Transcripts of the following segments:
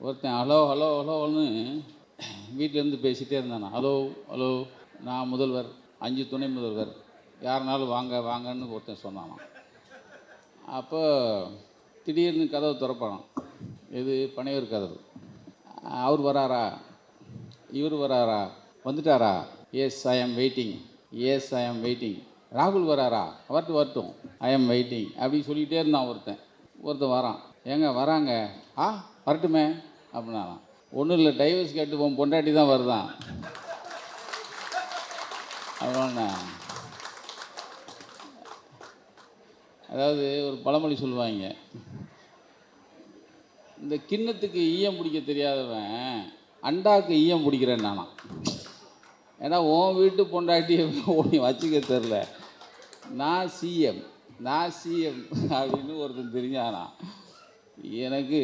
ஒருத்தன் hello hello ஹலோன்னு வீட்டிலேருந்து பேசிகிட்டே இருந்தானா. ஹலோ ஹலோ, நான் முதல்வர், 5 துணை முதல்வர், யாருனாலும் வாங்க வாங்கன்னு ஒருத்தன் சொன்னானான். அப்போ திடீர்னு கதவை திறப்பானான். இது பனையூர் கதவு. அவர் வராரா, இவர் வராரா, வந்துட்டாரா, எஸ் ஐ ஆம் வெயிட்டிங், எஸ் ஐ ஆம் வெயிட்டிங். ராகுல் வராரா, வரட்டும் ஐ ஆம் வெயிட்டிங் அப்படின்னு சொல்லிக்கிட்டே இருந்தான். ஒருத்தன் வரான். ஏங்க வராங்க, ஆ வரட்டுமே அப்படின்னாரான். ஒன்றும் இல்லை, டைவர்ஸ் கேட்டு போன் பொண்டாட்டி தான் வருதான் அப்படின்னா. அதாவது ஒரு பழமொழி சொல்லுவாங்க, இந்த கிண்ணத்துக்கு ஈயம் பிடிக்க தெரியாதவன் அண்டாக்கு ஈயம் பிடிக்கிறேன் நானா. ஏன்னா உன் வீட்டு பொண்டாட்டி நீ வச்சுக்க தெரில, நான் சிஎம் அப்படின்னு ஒருத்தன் தெரிஞ்சானா. எனக்கு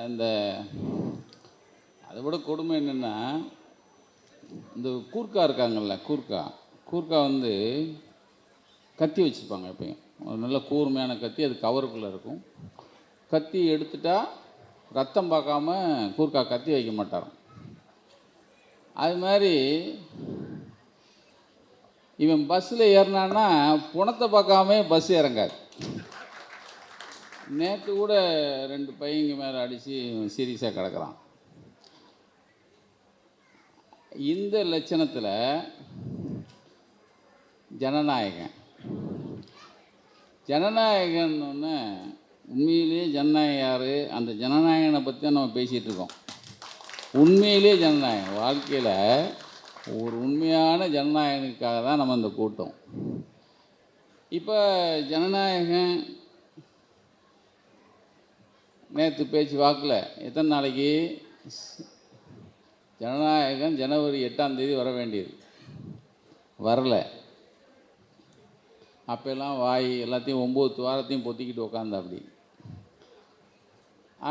இந்த அதை விட கொடுமை என்னென்னா, இந்த கூர்க்கா இருக்காங்கல்ல, கூர்க்கா வந்து கத்தி வச்சுருப்பாங்க எப்பயும். ஒரு நல்ல கூர்மையான கத்தி, அது கவருக்குள்ளே இருக்கும். கத்தி எடுத்துட்டா ரத்தம் பார்க்காம கூர்க்கா கத்தி வைக்க மாட்டாராம். அது மாதிரி இவன் பஸ்ஸில் ஏறினான்னா புணத்தை பார்க்காம பஸ் இறங்காது. நேற்று கூட 2 பையங்க மேலே அடித்து சீரியஸாக கிடக்கிறான். இந்த லட்சணத்தில் ஜனநாயகன்னு உண்மையிலேயே ஜனநாயகம் யார், அந்த ஜனநாயகனை பற்றி தான் நம்ம பேசிகிட்டு இருக்கோம். உண்மையிலேயே ஜனநாயகம் வாழ்க்கையில் ஒரு உண்மையான ஜனநாயகனுக்காக தான் நம்ம இந்த கூட்டம். இப்போ ஜனநாயகம் நேற்று பேச்சு வாக்கில் எத்தனை நாளைக்கு, ஜனநாயகம் ஜனவரி 8ஆம் தேதி வர வேண்டியது, வரலை. அப்போல்லாம் வாய் எல்லாத்தையும் 9 வாரத்தையும் பொத்திக்கிட்டு உக்காந்தா அப்படி.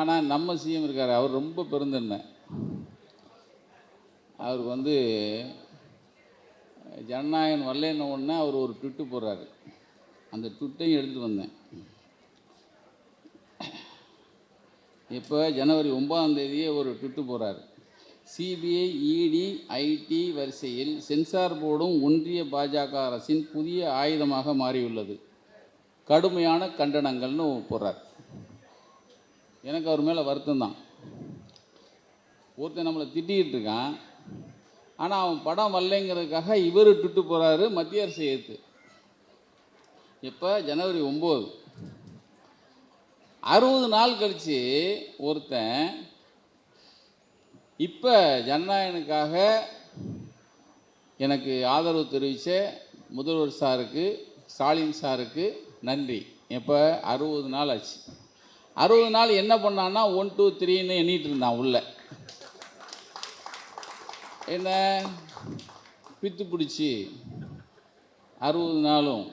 ஆனால் நம்ம சிஎம் இருக்கார், அவர் ரொம்ப பெருந்தன்மை. அவருக்கு வந்து ஜனநாயகம் வரலன்னு ஒன்று அவர் ஒரு ட்விட்டு போடுறாரு. அந்த ட்விட்டையும் எடுத்துகிட்டு வந்தேன். இப்போ ஜனவரி 9ஆம் தேதியே ஒரு ட்விட்டு போடுறாரு. சிபிஐ, இடி, ஐடி வரிசையில் சென்சார் போர்டும் ஒன்றிய பாஜக அரசின் புதிய ஆயுதமாக மாறியுள்ளது, கடுமையான கண்டனங்கள்னு போடுறார். எனக்கு அவர் மேலே வருத்தம் தான். ஒருத்தன் நம்மளை திட்டிகிட்டு இருக்கான், ஆனால் அவன் படம் வரலைங்கிறதுக்காக இவர் ட்விட்டு போகிறாரு மத்திய அரசு ஏற்று. இப்போ ஜனவரி 9, 60 நாள் கழித்து ஒருத்தன் இப்போ ஜனநாயகனுக்காக எனக்கு ஆதரவு தெரிவித்த முதல்வர் சாருக்கு, ஸ்டாலின் சாருக்கு நன்றி. இப்போ 60 நாள் ஆச்சு. 60 நாள் என்ன பண்ணான்னா 1 2 3ன்னு எண்ணிட்டு இருந்தான். உள்ள என்ன பித்து பிடிச்சி 60 நாளும்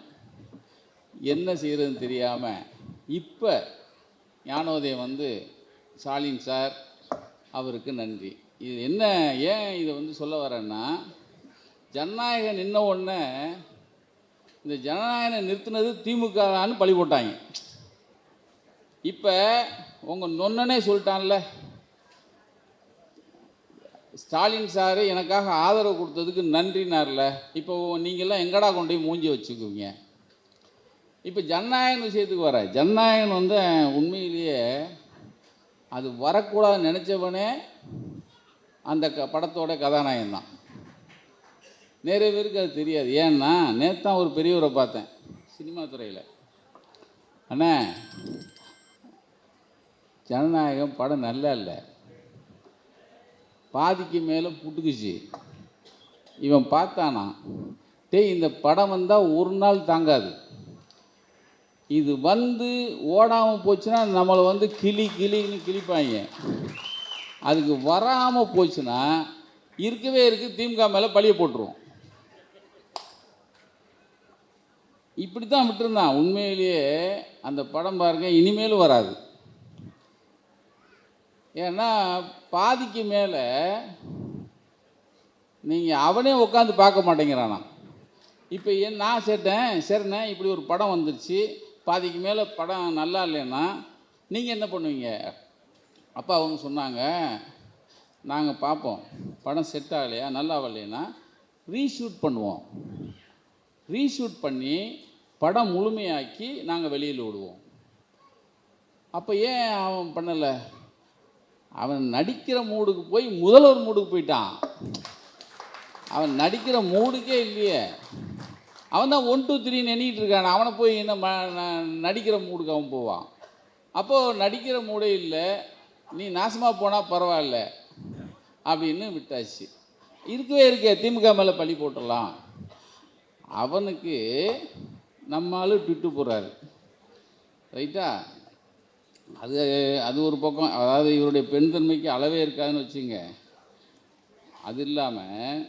என்ன செய்கிறதுன்னு தெரியாமல் இப்போ ஞானோதயம் வந்து ஸ்டாலின் சார் அவருக்கு நன்றி. இது என்ன, ஏன் இதை வந்து சொல்ல வரேன்னா, ஜனநாயகம் நின்ன உடனே இந்த ஜனநாயகம் நிறுத்தினது திமுகன்னு பழி போட்டாங்க. இப்போ உங்கள் நொன்னனே சொல்லிட்டான்ல, ஸ்டாலின் சார் எனக்காக ஆதரவு கொடுத்ததுக்கு நன்றினார்ல. இப்போ நீங்கள்லாம் எங்கடா கொண்டு போய் மூஞ்சி வச்சுக்குவீங்க? இப்போ ஜனநாயகன் விஷயத்துக்கு வர, ஜனநாயகன் வந்து உண்மையிலேயே அது வரக்கூடாதுன்னு நினச்சவனே அந்த படத்தோட கதாநாயகன் தான். நிறைய பேருக்கு அது தெரியாது. ஏன்னா நேற்று தான் ஒரு பெரியவரை பார்த்தேன் சினிமா துறையில். அண்ணா, ஜனநாயகம் படம் நல்லா இல்லை, பாதிக்கு மேலே புட்டுக்குச்சு. இவன் பார்த்தானா, இந்த படம் வந்தால் ஒரு நாள் தாங்காது, இது வந்து ஓடாமல் போச்சுன்னா நம்மளை வந்து கிளின்னு கிளிப்பாங்க. அதுக்கு வராமல் போச்சுன்னா இருக்கவே திமுக மேலே பழிய போட்டுருவோம். இப்படி தான் விட்டுருந்தான். உண்மையிலேயே அந்த படம் பாருங்க, இனிமேலும் வராது. ஏன்னா பாதிக்கு மேலே நீங்கள் அவனே உட்காந்து பார்க்க மாட்டேங்கிறானா. இப்போ நான் சரிண்ணே இப்படி ஒரு படம் வந்துருச்சு, பாதிக்கு மேலே படம் நல்லா இல்லைன்னா நீங்கள் என்ன பண்ணுவீங்க? அப்போ அவங்க சொன்னாங்க, நாங்கள் பார்ப்போம், படம் செட் ஆகலையா, நல்லா வரலைன்னா ரீஷூட் பண்ணுவோம், ரீஷூட் பண்ணி படம் முழுமையாக்கி நாங்கள் வெளியில் விடுவோம். அப்போ ஏன் அவன் பண்ணலை? அவன் நடிக்கிற மூடுக்கு போய் முதல்வர் மூடுக்கு போயிட்டான். அவன் நடிக்கிற மூடுக்கே இல்லையே. அவன் தான் 1 2 3 எண்ணிகிட்டு இருக்கான். அவனை போய் என்ன நடிக்கிற மூடுக்கு அவன் போவான். அப்போது நடிக்கிற மூடே இல்லை, நீ நாசமாக போனால் பரவாயில்ல அப்படின்னு விட்டாச்சு. இருக்கே திமுக மேலே பழி போட்டுடலாம். அவனுக்கு நம்மளும் ட்விட்டு போகிறாரு, ரைட்டா? அது ஒரு பக்கம். அதாவது இவருடைய பெண் தன்மைக்கு அளவே இருக்காதுன்னு வச்சுங்க. அது இல்லாமல்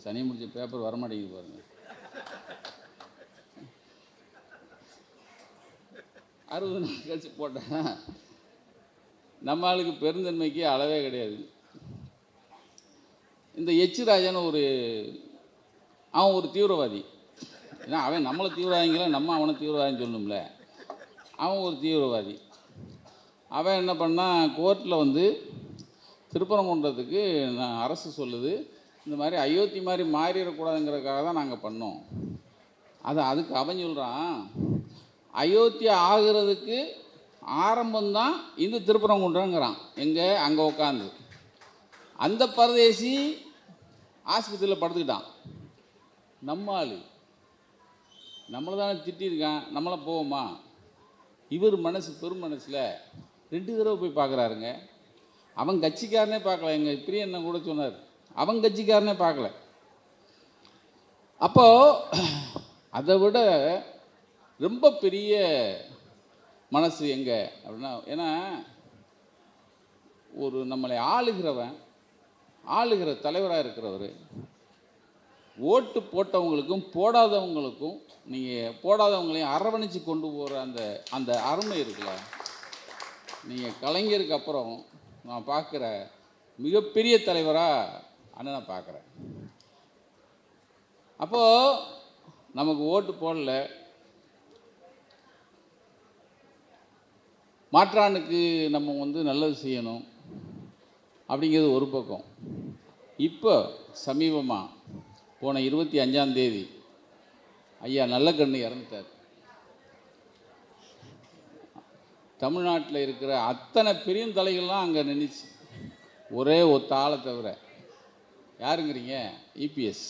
சனி முடிச்ச பேப்பர் வரமாட்டேங்குது பாருங்க. 60 நாள் கழிச்சு போட்டேன். நம்ம ஆளுக்கு பெருந்தன்மைக்கு அளவே கிடையாது. இந்த எச் ராஜான்னு அவன் ஒரு தீவிரவாதி. ஏன்னா அவன் நம்மளை தீவிரவாதிங்கள, நம்ம அவனை தீவிரவாதின்னு சொல்லணும்ல. அவன் ஒரு தீவிரவாதி. அவன் என்ன பண்ணால், கோர்ட்டில் திருப்பரங்குன்றத்துக்கு அரசு சொல்லுது, இந்த மாதிரி அயோத்தி மாதிரி மாறிடக்கூடாதுங்கிறதுக்காக தான் நாங்கள் பண்ணோம். அதுக்கு அவன் சொல்கிறான், அயோத்தி ஆகிறதுக்கு ஆரம்பம்தான் இந்த திருப்பரங்குன்றங்கிறான். எங்கே? அங்கே உட்காந்து அந்த பரதேசி ஆஸ்பத்திரியில் படுத்துக்கிட்டான். நம்ம ஆள் நம்மளை தானே திட்டிருக்கான், நம்மளை போவோமா? இவர் பெரும் மனசில் 2 தடவை போய் பார்க்குறாருங்க. அவன் கட்சிக்காரனே பார்க்கல. எங்கள் பிரியண்ணன் கூட சொன்னார், அவன் கட்சிக்காரனே பார்க்கல. அப்போது அதை விட ரொம்ப பெரிய மனசு எங்கே அப்படின்னா, ஏன்னா நம்மளை ஆளுகிற தலைவராக இருக்கிறவர் ஓட்டு போட்டவங்களுக்கும் போடாதவங்களுக்கும், நீங்கள் போடாதவங்களையும் அரவணைச்சு கொண்டு போகிற அந்த அருமை இருக்குல்ல, நீங்கள் கலைஞருக்கு அப்புறம் நான் பார்க்குற மிகப்பெரிய தலைவராக அண்ணனை பார்க்குறேன். அப்போது நமக்கு ஓட்டு போடல, மாற்றானுக்கு நம்ம நல்லது செய்யணும் அப்படிங்கிறது ஒரு பக்கம். இப்போ சமீபமாக போன 25ஆம் தேதி ஐயா நல்லக்கண்ணு இறந்துட்டார். தமிழ்நாட்டில் இருக்கிற அத்தனை பெருந்தலைகள்லாம் அங்கே நின்றுச்சு, ஒரே ஒத்த ஆளை தவிர. யாருங்கிறீங்க? இபிஎஸ்.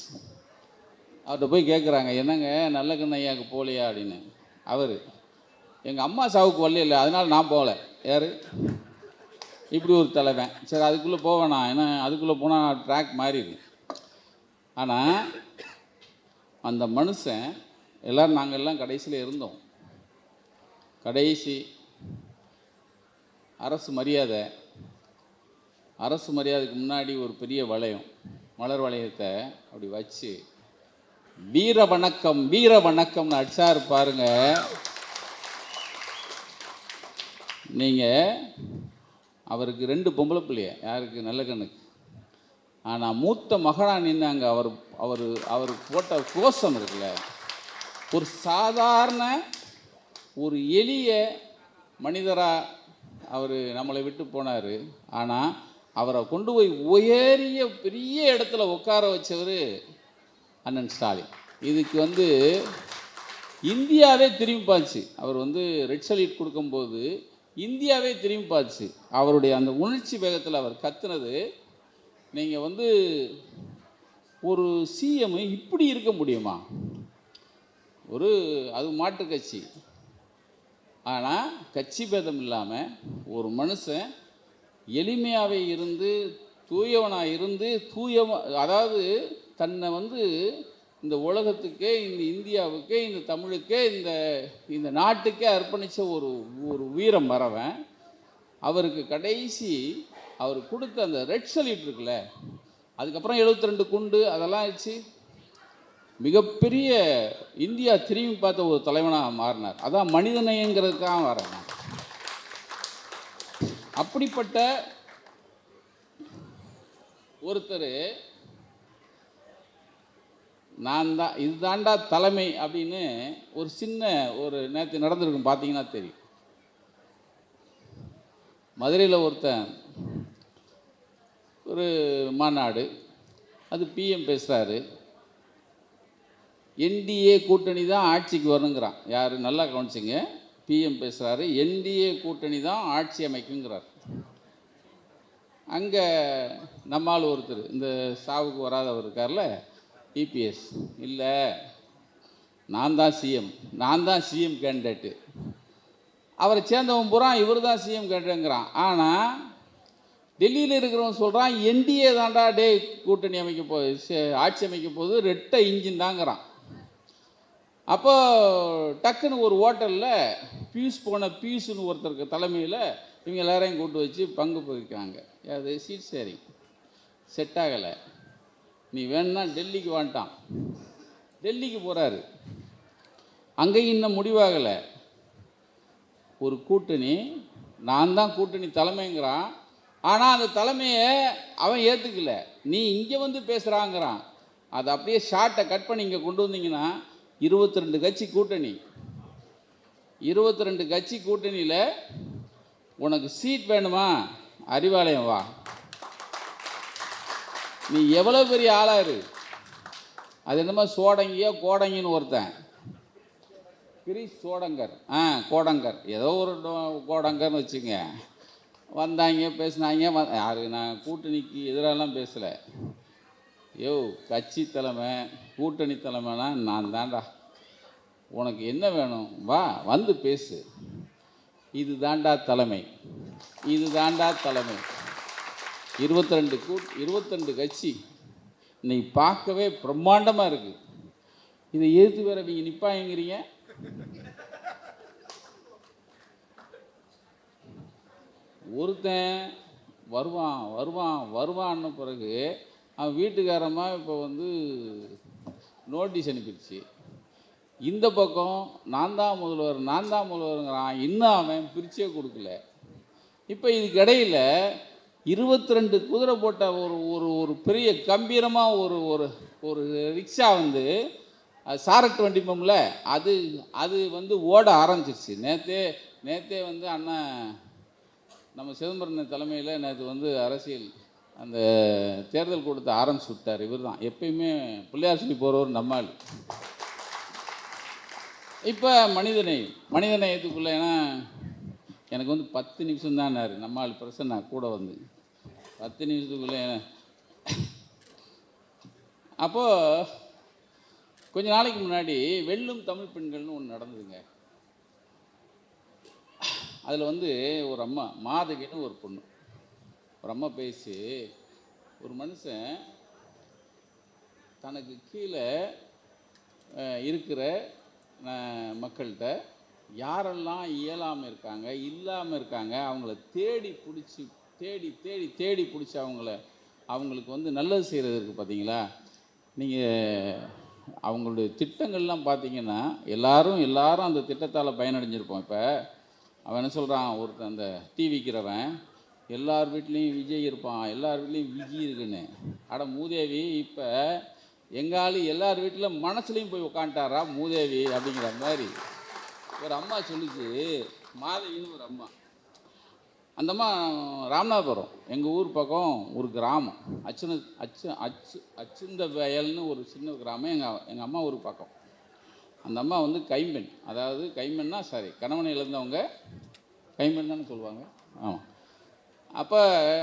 அவர்கிட்ட போய் கேட்குறாங்க, என்னங்க நல்லக்கண்ணு ஐயாவுக்கு போகலையா அப்படின்னு. அவர், எங்கள் அம்மா சாவுக்கு வரல, அதனால் நான் போகல. யார்? இப்படி ஒரு தலைவன். சரி, அதுக்குள்ளே போவேண்ணா, ஏன்னா அதுக்குள்ளே போனால் ட்ராக் மாறிடு. ஆனால் அந்த மனுஷன் எல்லோரும், நாங்கள் எல்லாம் கடைசியில் இருந்தோம். கடைசி அரசு மரியாதைக்கு முன்னாடி ஒரு பெரிய வளையம், மலர் வளையத்தை அப்படி வச்சு வீர வணக்கம்னு அடிச்சாரு பாருங்க. நீங்கள் அவருக்கு 2 பொம்பளை பிள்ளைய, யாருக்கு? நல்லக்கண்ணுக்கு. ஆனால் மூத்த மகனாக நின்னாங்க. அவர் போட்ட கோஷம் இருக்குல்ல, ஒரு சாதாரண ஒரு எளிய மனிதராக அவர் நம்மளை விட்டு போனார். ஆனால் அவரை கொண்டு போய் உயரிய பெரிய இடத்துல உட்கார வச்சவர் அண்ணன் ஸ்டாலின். இதுக்கு இந்தியாவே திரும்பி பார்த்து, அவர் ரெட் சல்யூட் கொடுக்கும்போது இந்தியாவே திரும்பி பார்த்து, அவருடைய அந்த உணர்ச்சி வேகத்தில் அவர் கத்துனது. நீங்கள் ஒரு சிஎம் இப்படி இருக்க முடியுமா? அது மாற்று கட்சி, ஆனால் கட்சி பேதம் இல்லாமல் ஒரு மனுஷன் எளிமையாகவே இருந்து, தூயவனாக இருந்து, அதாவது தன்னை இந்த உலகத்துக்கே, இந்த இந்தியாவுக்கே, இந்த தமிழுக்கே, இந்த நாட்டுக்கே அர்ப்பணித்த ஒரு வீரம் வரவன். அவருக்கு கடைசி அவர் கொடுத்த அந்த ரெட் சல்யூட் இருக்குல்ல, அதுக்கப்புறம் 72 குண்டு அதெல்லாம் ஆயிடுச்சு. மிகப்பெரிய இந்தியா திரும்பி பார்த்த ஒரு தலைவனாக மாறினார். அதான் மனிதநேயங்கிறதுக்காக வரேன். அப்படிப்பட்ட ஒருத்தர், நான் தான் இதுதாண்டா தலைமை அப்படின்னு ஒரு நேற்று நடந்திருக்கும், பார்த்தீங்கன்னா தெரியும். மதுரையில் ஒருத்தன் ஒரு மாநாடு, அது பிஎம் பேசுகிறாரு, என்டிஏ கூட்டணி தான் ஆட்சிக்கு வரணுங்கிறான். யார் நல்லா கவனிச்சிங்க, பிஎம் பேசுகிறாரு, என்டிஏ கூட்டணி தான் ஆட்சி அமைக்குங்கிறார். அங்கே நம்மால் ஒருத்தர் இந்த சாவுக்கு வராதவர் இருக்கார்ல, இபிஎஸ், இல்லை நான் தான் சிஎம் கேண்டிடேட்டு, அவரை சேர்ந்தவன் பூரா இவர் தான் சிஎம் கேண்டிடேட்ங்கிறான். ஆனால் டெல்லியில் இருக்கிறவன் சொல்கிறான் என்டிஏ தாண்டா டே கூட்டணி அமைக்க போகுது, ஆட்சி அமைக்க போகுது, ரெட்டை இன்ஜின் தாங்கிறான். அப்போ டக்குன்னு ஒரு ஹோட்டலில் பியூஸ்னு ஒருத்தருக்கு தலைமையில் இவங்க எல்லாரையும் கூட்டு வச்சு பங்கு போயிருக்காங்க. அது சீட் ஷேரிங் செட் ஆகலை. நீ வேணுன்னா டெல்லிக்கு வந்துட்டான். டெல்லிக்கு போகிறாரு, அங்கேயும் இன்னும் முடிவாகலை. ஒரு கூட்டணி, நான் தான் கூட்டணி தலைமைங்கிறான். ஆனால் அந்த தலைமையை அவன் ஏற்றுக்கல. நீ இங்கே வந்து பேசுகிறாங்கிறான். அதை அப்படியே ஷார்ட்டை கட் பண்ணி இங்கே கொண்டு வந்தீங்கன்னா 22 கட்சி கூட்டணி, 22 கட்சி கூட்டணியில் உனக்கு சீட் வேணுமா? அறிவாலயம் வா, நீ எவ்வளோ பெரிய ஆளாரு. அது என்னமோ சோடங்கியோ கோடங்கின்னு ஒருத்தன், கிரீஷ் சோடங்கர், கோடங்கர், ஏதோ ஒரு கோடங்கர்னு வச்சுங்க, வந்தாங்க பேசினாங்க. யாரு, நான் கூட்டணிக்கு எதிராலாம் பேசலை. யோ, கட்சி தலைமை கூட்டணி தலைமைனா நான் தாண்டா, உனக்கு என்ன வேணும் வா வந்து பேசு, இது தாண்டா தலைமை, இது தாண்டா தலைமை. 22 கட்சி இன்னைக்கு பார்க்கவே பிரம்மாண்டமாக இருக்குது. இதை எதிர்த்து வேற நீங்கள் நிற்பாங்கிறீங்க. ஒருத்தன் வருவான்னு பிறகு அவன் வீட்டுக்காரமாக இப்போ வந்து நோட்டீஸ் அனுப்பிடுச்சு. இந்த பக்கம் நான் தான் முதல்வருங்கிறான். இன்னும் அவன் பிரிச்சே கொடுக்கல. இப்போ இதுக்கு இடையில் 22 குதிரை போட்ட ஒரு பெரிய கம்பீரமாக ஒரு ரிக்ஷா வந்து சாரட் வண்டி போம்ல, அது வந்து ஓட ஆரம்பிச்சிருச்சு. நேற்றே வந்து அண்ணன் நம்ம சிதம்பரம் தலைமையில் நேற்று வந்து அரசியல் அந்த தேர்தல் கூட்டத்தை ஆரம்பிச்சு விட்டார். இவர் தான் எப்பயுமே பிள்ளையார் சொல்லி போகிறவர் நம்மால். இப்போ மனிதநேயத்துக்குள்ளே, ஏன்னா எனக்கு வந்து 10 நிமிஷம் தான்னாரு நம்மால் பிரசன்னா கூட வந்து 10 நிமிஷத்துக்குள்ளே. அப்போது கொஞ்ச நாளைக்கு முன்னாடி வெல்லும் தமிழ் பெண்கள்னு ஒன்று நடந்ததுங்க. அதில் வந்து ஒரு அம்மா மாதவின்னு ஒரு பொண்ணு, ஒரு அம்மா பேசி, ஒரு மனுஷன் தனக்கு கீழே இருக்கிற மக்கள்கிட்ட யாரெல்லாம் இயலாமல் இருக்காங்க, இல்லாமல் இருக்காங்க, அவங்கள தேடி பிடிச்சி அவங்களுக்கு வந்து நல்லது செய்கிறது இருக்குது பார்த்தீங்களா. நீங்கள் அவங்களுடைய திட்டங்கள்லாம் பார்த்தீங்கன்னா எல்லாரும் அந்த திட்டத்தால் பயனடைஞ்சிருப்போம். இப்போ அவன் என்ன சொல்கிறான், ஒருத்தன் அந்த டிவிக்கிறவன் எல்லார் வீட்லேயும் விஜய் இருப்பான், எல்லார் வீட்லேயும் விஜய் இருக்குன்னு. அட மூதேவி, இப்போ எங்காலி எல்லார் வீட்டில் மனசுலையும் போய் உட்காந்துட்டாரா மூதேவி அப்படிங்கிற மாதிரி ஒரு அம்மா சொல்லிச்சு. மாதவின்னு ஒரு அம்மா. அந்த அம்மா ராமநாதபுரம், எங்கள் ஊர் பக்கம் ஒரு கிராமம், அச்சுந்த வயல்னு ஒரு சின்ன கிராமம் எங்கள் அம்மா ஊர் பக்கம். அந்த அம்மா வந்து கைம்பெண், அதாவது கைம்பெண்ணா கணவனை இழந்தவங்க கைம்பெண் தானே சொல்லுவாங்க. ஆமாம். அப்போ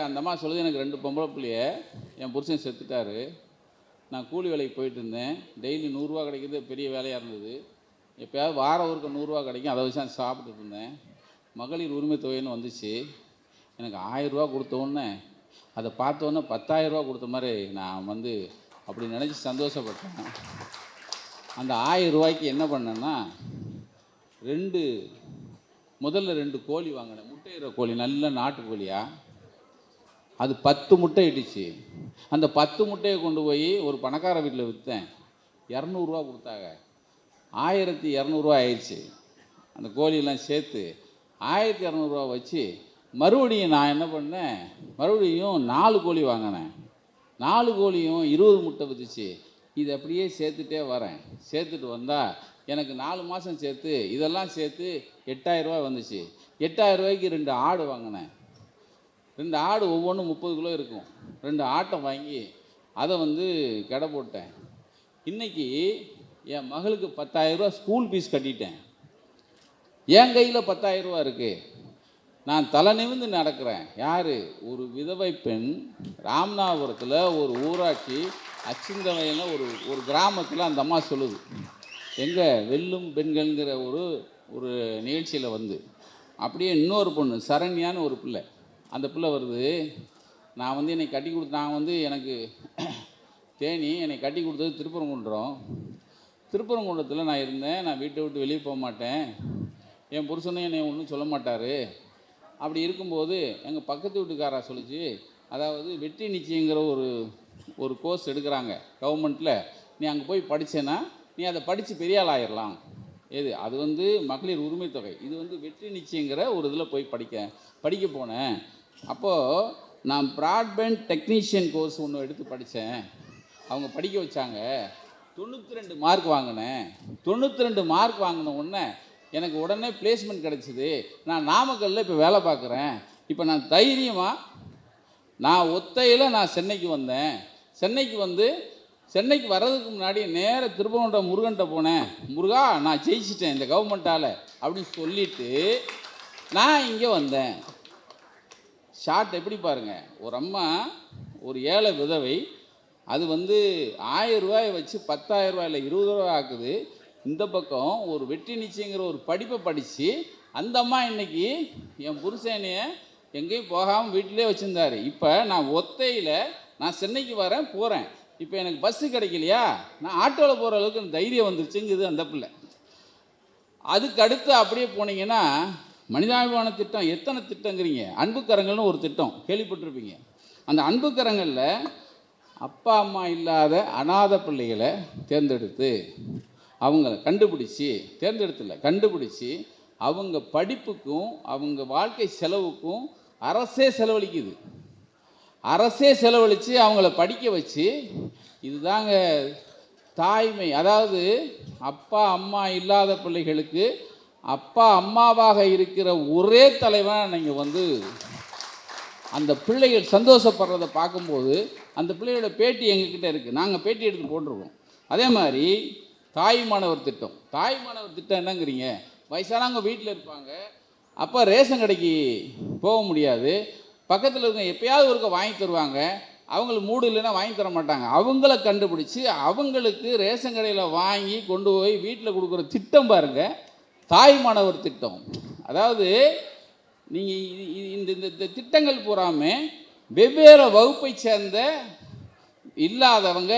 அந்த அம்மா சொல்லுது, எனக்கு 2 பொம்பளை பிள்ளைய, என் புருஷன் செத்துட்டாரு, நான் கூலி வேலைக்கு போயிட்டு இருந்தேன், டெய்லி 100 ரூபா கிடைக்கிறது பெரிய வேலையாக இருந்தது, எப்போயாவது வாரம் ஒருக்க 100 ரூபா கிடைக்கும், அதை வச்சு நான் சாப்பிட்டுட்டு இருந்தேன். மகளிர் உரிமை தொகைன்னு வந்துச்சு, எனக்கு 1000 ரூபா கொடுத்தோன்னே அதை பார்த்தோன்னே 10,000 ரூபா கொடுத்த மாதிரி நான் வந்து அப்படி நினச்சி சந்தோஷப்பட்டேன். அந்த 1000 ரூபாய்க்கு என்ன பண்ணேன்னா, முதல்ல 2 கோழி வாங்கினேன், முட்டையிற கோழி, நல்ல நாட்டுக்கோழியா. அது 10 முட்டை இட்டுச்சு. அந்த 10 முட்டையை கொண்டு போய் ஒரு பணக்கார வீட்டில் விற்றேன், 200 ரூபா கொடுத்தாங்க, 1200 ரூபா ஆயிடுச்சு. அந்த கோழியெல்லாம் சேர்த்து 1200 ரூபா வச்சு மறுபடியும் நான் என்ன பண்ணேன், மறுபடியும் 4 கோழி வாங்கினேன். 4 கோழியும் 20 முட்டை விற்றுச்சு. இது அப்படியே சேர்த்துட்டே வரேன். சேர்த்துட்டு வந்தால் எனக்கு 4 மாதம் சேர்த்து இதெல்லாம் சேர்த்து 8000 ரூபா வந்துச்சு. 8000 ரூபாய்க்கு 2 ஆடு வாங்கினேன். 2 ஆடு ஒவ்வொன்றும் 30 கிலோ இருக்கும். 2 ஆட்டை வாங்கி அதை வந்து கடை போட்டேன். இன்றைக்கி என் மகளுக்கு 10,000 ரூபா ஸ்கூல் ஃபீஸ் கட்டிட்டேன். என் கையில் 10,000 ரூபா இருக்குது. நான் தலை நிமிர்ந்து நடக்கிறேன். யார்? ஒரு விதவை பெண் ராமநாதபுரத்தில் ஒரு ஊராட்சி அச்சிந்தலையில் ஒரு கிராமத்தில் அந்த அம்மா சொல்லுது. எங்கே வெல்லும் பெண்கள்ங்கிற ஒரு நிகழ்ச்சியில் வந்து அப்படியே இன்னொரு பொண்ணு சரண்யான்னு ஒரு பிள்ளை, அந்த பிள்ளை வருது. நான் வந்து என்னை கட்டி கொடுத்து நான் வந்து எனக்கு தேனி என்னை கட்டி கொடுத்தது திருப்பரங்குன்றத்தில் நான் இருந்தேன். நான் வீட்டை விட்டு வெளியே போக மாட்டேன். என் புருஷனும் என்னை ஒன்றும் சொல்ல மாட்டார். அப்படி இருக்கும்போது எங்கள் பக்கத்து வீட்டுக்காரா சொல்லிச்சு, அதாவது வெற்றி நிச்சயங்கிற ஒரு கோர்ஸ் எடுக்கிறாங்க கவர்மெண்ட்டில். நீ அங்கே போய் படித்தேன்னா நீ அதை படித்து பெரிய ஆள் ஆயிடலாம். அது வந்து மகளிர் உரிமை தொகை. இது வந்து வெற்றி நிச்சயங்கிற ஒரு இதில் போய் படிக்க போனேன். அப்போது நான் ப்ராட்பேண்ட் டெக்னீஷியன் கோர்ஸ் ஒன்று எடுத்து படித்தேன். அவங்க படிக்க வச்சாங்க. 92 மார்க் வாங்கினேன். 92 மார்க் வாங்கின உடனே எனக்கு உடனே பிளேஸ்மெண்ட் கிடச்சிது. நான் நாமக்கல்லில் இப்போ வேலை பார்க்குறேன். இப்போ நான் தைரியமாக நான் ஒத்தையில் நான் சென்னைக்கு வந்தேன். சென்னைக்கு வர்றதுக்கு முன்னாடி நேராக திருப்பரங்குன்றம் முருகன்ட்ட போனேன். முருகா, நான் ஜெயிச்சிட்டேன் இந்த கவர்மெண்ட்டால் அப்படின்னு சொல்லிவிட்டு நான் இங்கே வந்தேன். ஷார்ட் எப்படி பாருங்கள். ஒரு அம்மா ஒரு ஏழை விதவை, அது வந்து 1000 ரூபாயை வச்சு 10,000 ரூபாயில் 20 ரூபா ஆக்குது. இந்த பக்கம் ஒரு வெற்றி நிச்சயங்கிற ஒரு படிப்பை படித்து அந்த அம்மா இன்றைக்கி என் புருஷனைய எங்கேயும் போகாமல் வீட்டிலே வச்சுருந்தாரு. இப்போ நான் ஒத்தையில் நான் சென்னைக்கு போகிறேன். இப்போ எனக்கு பஸ்ஸு கிடைக்கலையா, நான் ஆட்டோவில் போகிற அளவுக்கு எனக்கு தைரியம் வந்துருச்சுங்குது அந்த பிள்ளை. அதுக்கு அடுத்து அப்படியே போனீங்கன்னா மனிதாபிமான திட்டம் எத்தனை திட்டங்கிறீங்க. அன்புக்கரங்கள்னு ஒரு திட்டம் கேள்விப்பட்டிருப்பீங்க. அந்த அன்புக்கரங்களில் அப்பா அம்மா இல்லாத அநாத பிள்ளைகளை தேர்ந்தெடுத்து அவங்கள கண்டுபிடிச்சி அவங்க படிப்புக்கும் அவங்க வாழ்க்கை செலவுக்கும் அரசே செலவழிக்குது. அரசே செலவழித்து அவங்கள படிக்க வச்சு, இதுதாங்க தாய்மை. அதாவது அப்பா அம்மா இல்லாத பிள்ளைகளுக்கு அப்பா அம்மாவாக இருக்கிற ஒரே தலைவன். நீங்கள் வந்து அந்த பிள்ளைகள் சந்தோஷப்படுறதை பார்க்கும்போது அந்த பிள்ளையோட பேட்டி எங்ககிட்ட இருக்குது. நாங்கள் பேட்டி எடுத்து போட்டிருக்கோம். அதே மாதிரி தாய்மானவர் திட்டம் என்னங்கிறீங்க. வயசானவங்க வீட்டில் இருப்பாங்க. அப்போ ரேஷன் கடைக்கு போக முடியாது. பக்கத்தில் இருக்க எப்பயாவது ஒருக்க வாங்கி தருவாங்க. அவங்களுக்கு மூடு இல்லைன்னா வாங்கி தர மாட்டாங்க. அவங்கள கண்டுபிடிச்சி அவங்களுக்கு ரேஷன் கடையில் வாங்கி கொண்டு போய் வீட்டில் கொடுக்குற திட்டம் பாருங்கள், தாய்மானவர் திட்டம். அதாவது நீங்கள் இந்த திட்டங்கள் பூராமல் வெவ்வேறு வகுப்பை சேர்ந்த இல்லாதவங்க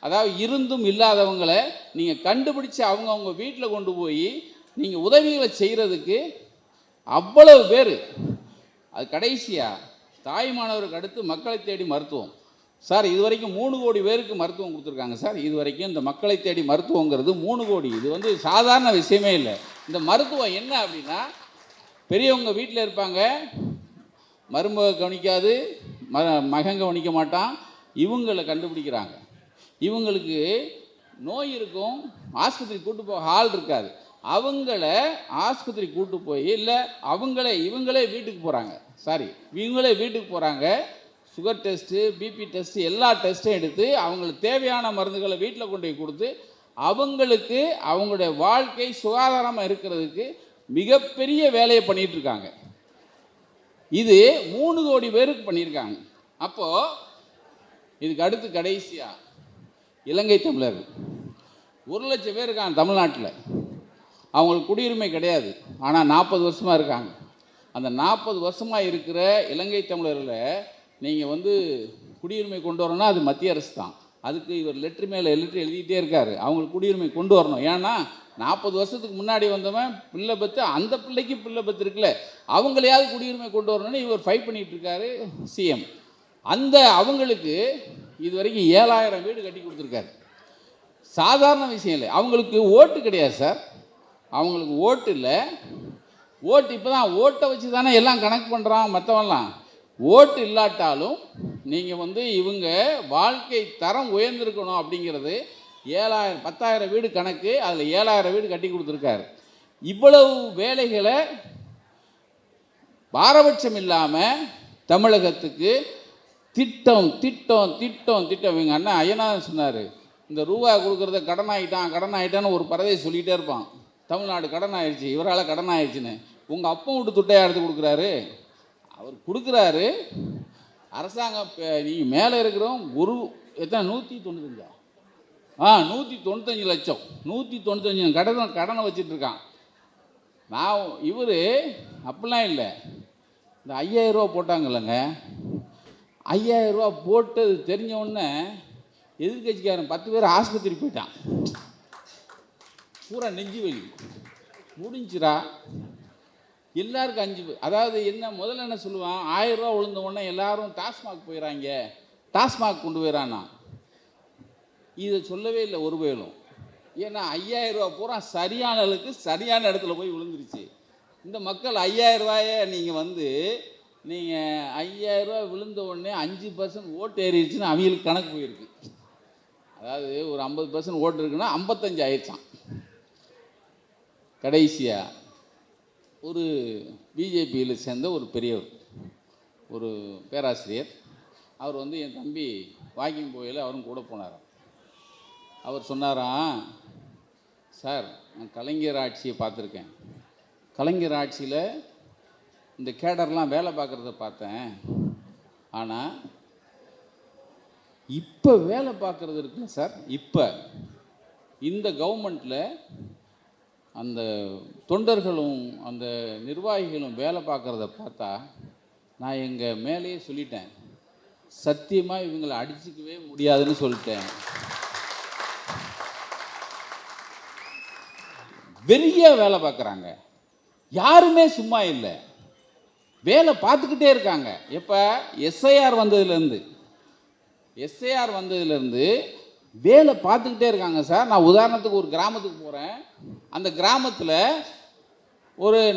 அதாவது இருந்தும் இல்லாதவங்களை நீங்கள் கண்டுபிடிச்சி அவங்கவுங்க வீட்டில் கொண்டு போய் நீங்கள் உதவிகளை செய்கிறதுக்கு அவ்வளவு பேர். அது கடைசியாக தாய்மானவருக்கு அடுத்து மக்களை தேடி மருத்துவம். சார், இது வரைக்கும் 3 கோடி பேருக்கு மருத்துவம் கொடுத்துருக்காங்க சார். இது வரைக்கும் இந்த மக்களை தேடி மருத்துவங்கிறது 3 கோடி. இது வந்து சாதாரண விஷயமே இல்லை. இந்த மருத்துவம் என்ன அப்படின்னா, பெரியவங்க வீட்டில் இருப்பாங்க, மருமக கவனிக்காது, மகன் கவனிக்க மாட்டான். இவங்களை கண்டுபிடிக்கிறாங்க. இவங்களுக்கு நோய் இருக்கும், ஆஸ்பத்திரி கூட்டு போக ஆள் இருக்காது. அவங்கள ஆஸ்பத்திரி கூட்டு போய் இல்லை இவங்களே வீட்டுக்கு போகிறாங்க. சுகர் டெஸ்ட்டு, பிபி டெஸ்ட்டு, எல்லா டெஸ்ட்டும் எடுத்து அவங்களுக்கு தேவையான மருந்துகளை வீட்டில் கொண்டு போய் கொடுத்து அவங்களுக்கு அவங்களுடைய வாழ்க்கை சுகாதாரமாக இருக்கிறதுக்கு மிகப்பெரிய வேலையை பண்ணிகிட்ருக்காங்க. இது 3 கோடி பேருக்கு பண்ணியிருக்காங்க. அப்போது இதுக்கு அடுத்து கடைசியாக இலங்கை தமிழர்கள் 1 லட்சம் பேர் இருக்காங்க தமிழ்நாட்டில். அவங்களுக்கு குடியுரிமை கிடையாது, ஆனால் 40 வருஷமாக இருக்காங்க. அந்த 40 வருஷமாக இருக்கிற இலங்கை தமிழர்களை நீங்கள் வந்து குடியுரிமை கொண்டு வரணும்னா அது மத்திய அரசு தான். அதுக்கு இவர் லெட்ரு மேலே லெட்ரு எழுதிக்கிட்டே இருக்கார். அவங்களுக்கு குடியுரிமை கொண்டு வரணும். ஏன்னா 40 வருஷத்துக்கு முன்னாடி வந்தவன் பிள்ளை பத்து, அந்த பிள்ளைக்கு பிள்ளை பத்து இருக்குல்ல, அவங்களையாவது குடியுரிமை கொண்டு வரணும்னு இவர் ஃபைட் பண்ணிகிட்ருக்காரு சிஎம். அவங்களுக்கு இது வரைக்கும் 7000 வீடு கட்டி கொடுத்துருக்காரு. சாதாரண விஷயம் இல்லை. அவங்களுக்கு ஓட்டு கிடையாது சார். அவங்களுக்கு ஓட்டு இல்லை. ஓட்டு இப்போ தான் ஓட்டை வச்சு தானே எல்லாம் கணக்கு பண்ணுறான் மற்றவெல்லாம். ஓட்டு இல்லாட்டாலும் நீங்கள் வந்து இவங்க வாழ்க்கை தரம் உயர்ந்திருக்கணும் அப்படிங்கிறது 10,000 வீடு கணக்கு. அதில் 7000 வீடு கட்டி கொடுத்துருக்காரு. இவ்வளவு வேலைகளை பாரபட்சம் இல்லாமல் தமிழகத்துக்கு திட்டம் திட்டம் திட்டம் திட்டம். எங்கள் அண்ணன் ஐயனார் சொன்னார், இந்த ரூபா கொடுக்குறத கடன் ஆகிட்டான்னு ஒரு பறவை சொல்லிகிட்டே இருப்பான். தமிழ்நாடு கடன் ஆயிடுச்சு, இவரால் கடன் ஆயிடுச்சுன்னு. உங்கள் அப்பா விட்டு துட்டையாக எடுத்து கொடுக்குறாரு, அவர் கொடுக்குறாரு. அரசாங்கம் நீங்கள் மேலே இருக்கிறோம் ஒரு எத்தனை 195 195 லட்சம் 195 கடனை வச்சிட்ருக்கான். நான் இவர் அப்படிலாம் இல்லை. இந்த 5000 ரூபா போட்டாங்கல்லங்க, 5000 ரூபா போட்டது தெரிஞ்சவுடனே எதிர்கட்சிக்காரன் 10 பேர் ஆஸ்பத்திரி போயிட்டான். பூரா நெஞ்சு வலி முடிஞ்சிரா எல்லாருக்கும் 5. அதாவது என்ன முதல்ல என்ன சொல்லுவான், 1000 ரூபா விழுந்த உடனே எல்லாரும் டாஸ்மாக் போயிடறாங்க, டாஸ்மாக் கொண்டு போயிடறானா. இதை சொல்லவே இல்லை ஒரு பேரும். ஏன்னா 5000 ரூபா பூரா சரியான அளவுக்கு சரியான இடத்துல போய் விழுந்துருச்சு. இந்த மக்கள் 5000 ரூபாயை நீங்கள் 5000 ரூபா விழுந்த உடனே 5% ஓட்டு ஏறிடுச்சுன்னு அவங்களுக்கு கணக்கு போயிருக்கு. அதாவது ஒரு 50% ஓட்டு இருக்குன்னா 55 ஆயிடுச்சான். கடைசியாக ஒரு பிஜேபியில் சேர்ந்த ஒரு பெரியவர், ஒரு பேராசிரியர், அவர் என் தம்பி வாக்கிங் போகையில் அவரும் கூட போனார். அவர் சொன்னாராம், சார் நான் கலைஞர் ஆட்சியை பார்த்துருக்கேன், கலைஞர் ஆட்சியில் இந்த கேடர்லாம் வேலை பார்க்குறத பார்த்தேன். ஆனால் இப்போ வேலை பார்க்குறது இருக்குல்ல சார், இப்போ இந்த கவர்மெண்ட்டில் அந்த தொண்டர்களும் அந்த நிர்வாகிகளும் வேலை பார்க்குறத பார்த்தா நான் எங்கள் மேலேயே சொல்லிட்டேன், சத்தியமாக இவங்களை அடிச்சுக்கவே முடியாதுன்னு சொல்லிட்டேன். வெறிய வேலை பார்க்குறாங்க, யாருமே சும்மா இல்லை, வேலை பார்த்துக்கிட்டே இருக்காங்க. எப்போ எஸ்ஐஆர் வந்ததுலேருந்து வேலை பார்த்துக்கிட்டே இருக்காங்க சார். நான் உதாரணத்துக்கு ஒரு கிராமத்துக்கு போகிறேன். அந்த கிராமத்தில்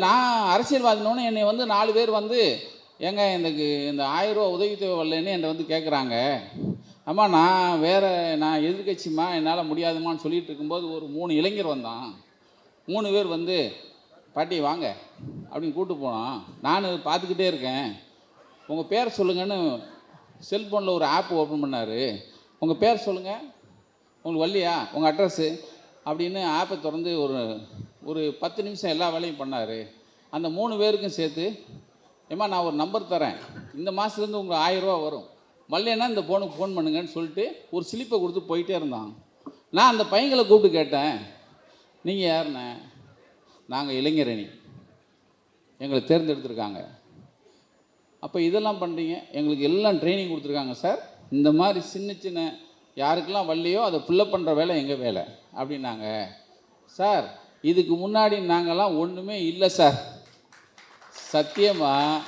நான் அரசியல்வாதினோன்னு என்னை 4 பேர் ஏங்க இந்த 1000 ரூபா உதவித்தொகை வரலன்னு என்னை கேட்குறாங்க. அம்மா நான் எதிர்கட்சிம்மா, என்னால் முடியாதுமான்னு சொல்லிட்டு இருக்கும்போது ஒரு 3 இளைஞர் வந்தான். 3 பேர் பாட்டி வாங்க அப்படின்னு கூப்பிட்டு போனான். நான் பார்த்துக்கிட்டே இருக்கேன். உங்கள் பேர் சொல்லுங்கன்னு செல்ஃபோனில் ஒரு ஆப் ஓப்பன் பண்ணார். உங்கள் பேர் சொல்லுங்கள், உங்களுக்கு வரலையா உங்கள் அட்ரஸ்ஸு அப்படின்னு ஆப்பை திறந்து ஒரு 10 நிமிஷம் எல்லா வேலையும் பண்ணார். அந்த 3 பேருக்கும் சேர்த்து, ஏம்மா நான் ஒரு நம்பர் தரேன், இந்த மாதத்துலேருந்து உங்களுக்கு 1000 ரூபா வரும், வரலைன்னா இந்த ஃபோனுக்கு ஃபோன் பண்ணுங்கன்னு சொல்லிட்டு ஒரு ஸ்லிப்பை கொடுத்து போயிட்டே இருந்தான். நான் அந்த பையங்களை கூப்பிட்டு கேட்டேன், நீங்கள் யாருண்ணே? நாங்கள் இளைஞரணி, எங்களை தேர்ந்தெடுத்திருக்காங்க. அப்போ இதெல்லாம் பண்ணுறீங்க, எங்களுக்கு எல்லாம் ட்ரைனிங் கொடுத்துருக்காங்க சார். இந்த மாதிரி சின்ன யாருக்கெல்லாம் வரலையோ அதை ஃபில்லப் பண்ணுற வேலை எங்கள் வேலை அப்படின்னாங்க. சார் இதுக்கு முன்னாடி நாங்கள்லாம் ஒன்றுமே இல்லை சார், சத்தியமாக.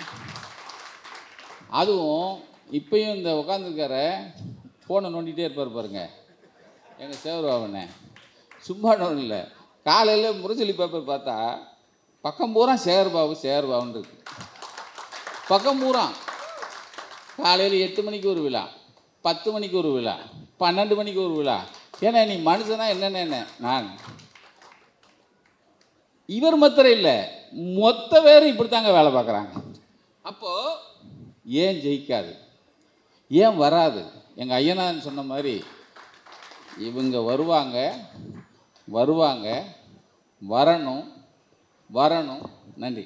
அதுவும் இப்போயும் இந்த உட்காந்துருக்கார ஃபோனை நோண்டிகிட்டே இருப்பார் பாருங்க, எங்கள் சேவர்பாபண்ணே. சும்மா ஒன்றும் இல்லை, காலையில் முரசொலி பேப்பர் பார்த்தா பக்கம் பூரா சேகர்பாபுன்னு இருக்கு. பக்கம் பூரா காலையில் 8 மணிக்கு ஒரு விழா, 10 மணிக்கு ஒரு விழா, 12 மணிக்கு ஒரு விழா. ஏன்னா நீ மனுஷனா என்னென்ன நான் இவர் மாத்திரம் இல்லை, மொத்த பேர் இப்படித்தாங்க வேலை பார்க்குறாங்க. அப்போது ஏன் ஜெயிக்காது, ஏன் வராது? எங்கள் ஐயனார் சொன்ன மாதிரி இவங்க வருவாங்க, வரணும். நன்றி.